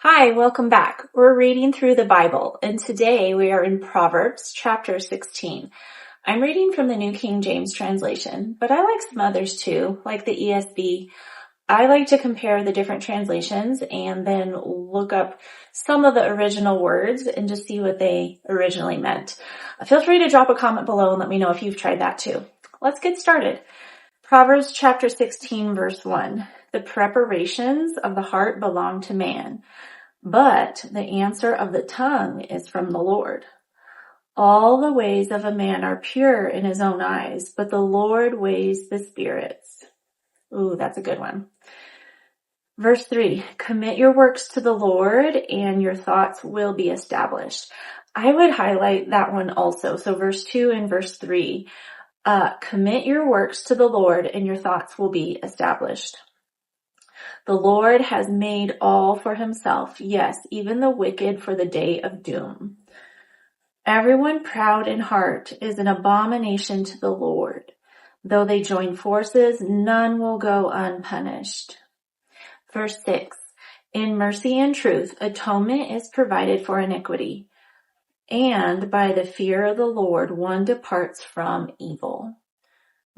Hi, welcome back. We're reading through the Bible, and today we are in Proverbs chapter 16. I'm reading from the New King James translation, but I like some others too, like the ESV. I like to compare the different translations and then look up some of the original words and just see what they originally meant. Feel free to drop a comment below and let me know if you've tried that too. Let's get started. Proverbs chapter 16 verse 1. The preparations of the heart belong to man, but the answer of the tongue is from the Lord. All the ways of a man are pure in his own eyes, but the Lord weighs the spirits. Ooh, that's a good one. Verse 3, commit your works to the Lord and your thoughts will be established. I would highlight that one also. So verse 2 and verse 3, commit your works to the Lord and your thoughts will be established. The Lord has made all for himself, yes, even the wicked for the day of doom. Everyone proud in heart is an abomination to the Lord. Though they join forces, none will go unpunished. Verse 6, in mercy and truth, atonement is provided for iniquity, and by the fear of the Lord one departs from evil.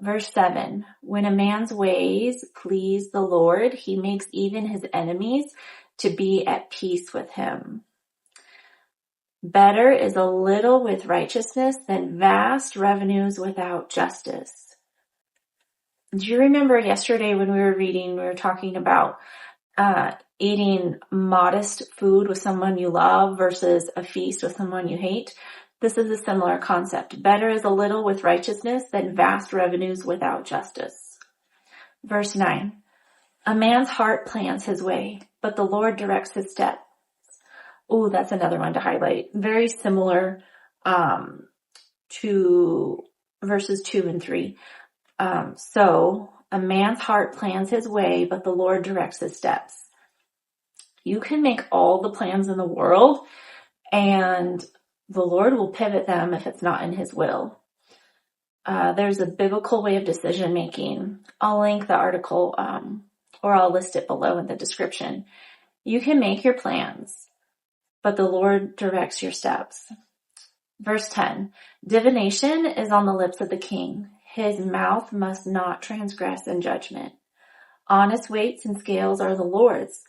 Verse 7, when a man's ways please the Lord, he makes even his enemies to be at peace with him. Better is a little with righteousness than vast revenues without justice. Do you remember yesterday when we were reading, we were talking about eating modest food with someone you love versus a feast with someone you hate? This is a similar concept. Better is a little with righteousness than vast revenues without justice. Verse 9, a man's heart plans his way, but the Lord directs his steps. Oh, that's another one to highlight. Very similar to verses 2 and 3. So a man's heart plans his way, but the Lord directs his steps. You can make all the plans in the world, and the Lord will pivot them if it's not in his will. There's a biblical way of decision making. I'll link the article, or I'll list it below in the description. You can make your plans, but the Lord directs your steps. Verse 10, divination is on the lips of the king. His mouth must not transgress in judgment. Honest weights and scales are the Lord's,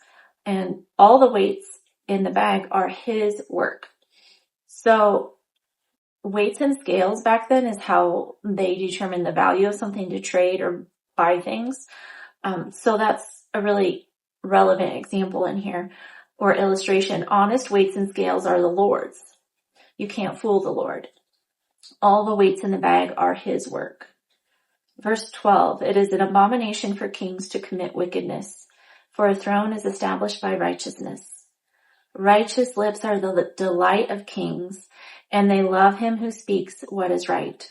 and all the weights in the bag are his work. So weights and scales back then is how they determine the value of something to trade or buy things. So that's a really relevant example in here or illustration. Honest weights and scales are the Lord's. You can't fool the Lord. All the weights in the bag are his work. Verse 12, it is an abomination for kings to commit wickedness, for a throne is established by righteousness. Righteous lips are the delight of kings, and they love him who speaks what is right.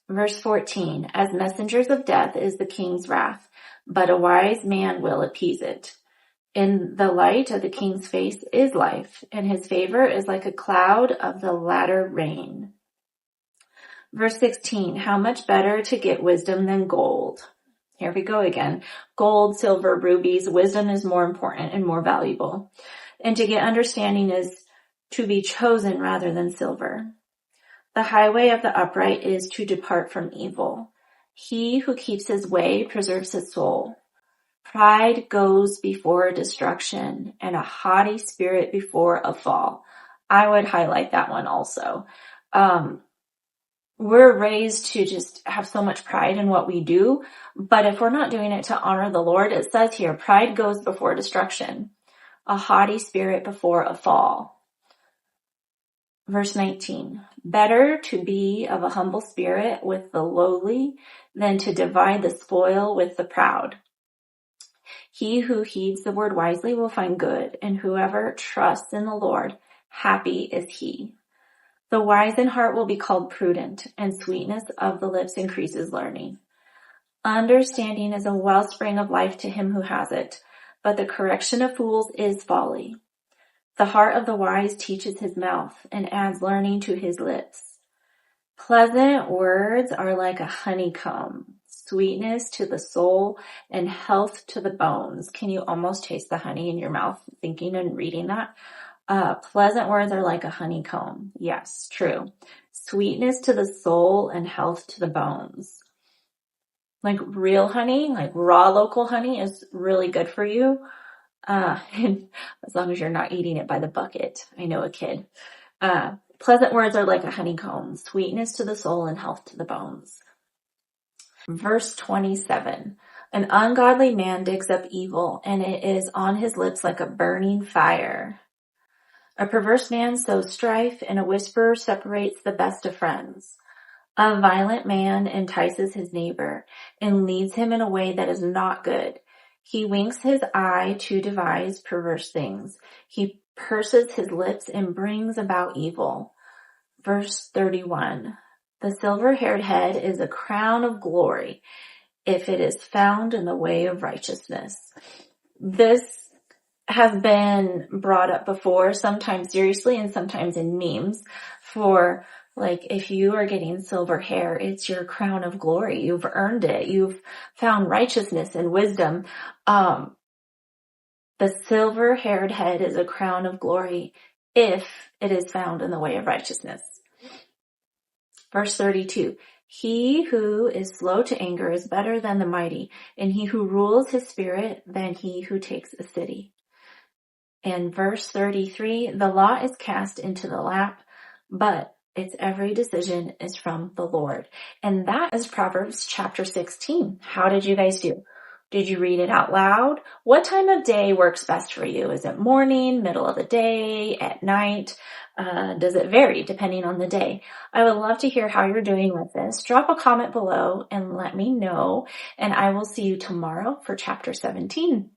Verse 14, as messengers of death is the king's wrath, but a wise man will appease it. In the light of the king's face is life, and his favor is like a cloud of the latter rain. Verse 16, how much better to get wisdom than gold. Here we go again. Gold, silver, rubies, wisdom is more important and more valuable. And to get understanding is to be chosen rather than silver. The highway of the upright is to depart from evil. He who keeps his way preserves his soul. Pride goes before destruction, and a haughty spirit before a fall. I would highlight that one also. We're raised to just have so much pride in what we do, but if we're not doing it to honor the Lord, it says here, pride goes before destruction, a haughty spirit before a fall. Verse 19, better to be of a humble spirit with the lowly than to divide the spoil with the proud. He who heeds the word wisely will find good, and whoever trusts in the Lord, happy is he. The wise in heart will be called prudent, and sweetness of the lips increases learning. Understanding is a wellspring of life to him who has it, but the correction of fools is folly. The heart of the wise teaches his mouth, and adds learning to his lips. Pleasant words are like a honeycomb, sweetness to the soul and health to the bones. Can you almost taste the honey in your mouth thinking and reading that? Pleasant words are like a honeycomb. Yes, true. Sweetness to the soul and health to the bones. Like real honey, like raw local honey is really good for you. And as long as you're not eating it by the bucket. I know a kid. Pleasant words are like a honeycomb, sweetness to the soul and health to the bones. Verse 27, an ungodly man digs up evil, and it is on his lips like a burning fire. A perverse man sows strife, and a whisperer separates the best of friends. A violent man entices his neighbor and leads him in a way that is not good. He winks his eye to devise perverse things. He purses his lips and brings about evil. Verse 31, the silver-haired head is a crown of glory if it is found in the way of righteousness. This has been brought up before, sometimes seriously and sometimes in memes, for like if you are getting silver hair, it's your crown of glory. You've earned it. You've found righteousness and wisdom. The silver-haired head is a crown of glory if it is found in the way of righteousness. Verse 32, he who is slow to anger is better than the mighty, and he who rules his spirit than he who takes a city. And verse 33, the law is cast into the lap, but its every decision is from the Lord. And that is Proverbs chapter 16. How did you guys do? Did you read it out loud? What time of day works best for you? Is it morning, middle of the day, at night? Does it vary depending on the day? I would love to hear how you're doing with this. Drop a comment below and let me know. And I will see you tomorrow for chapter 17.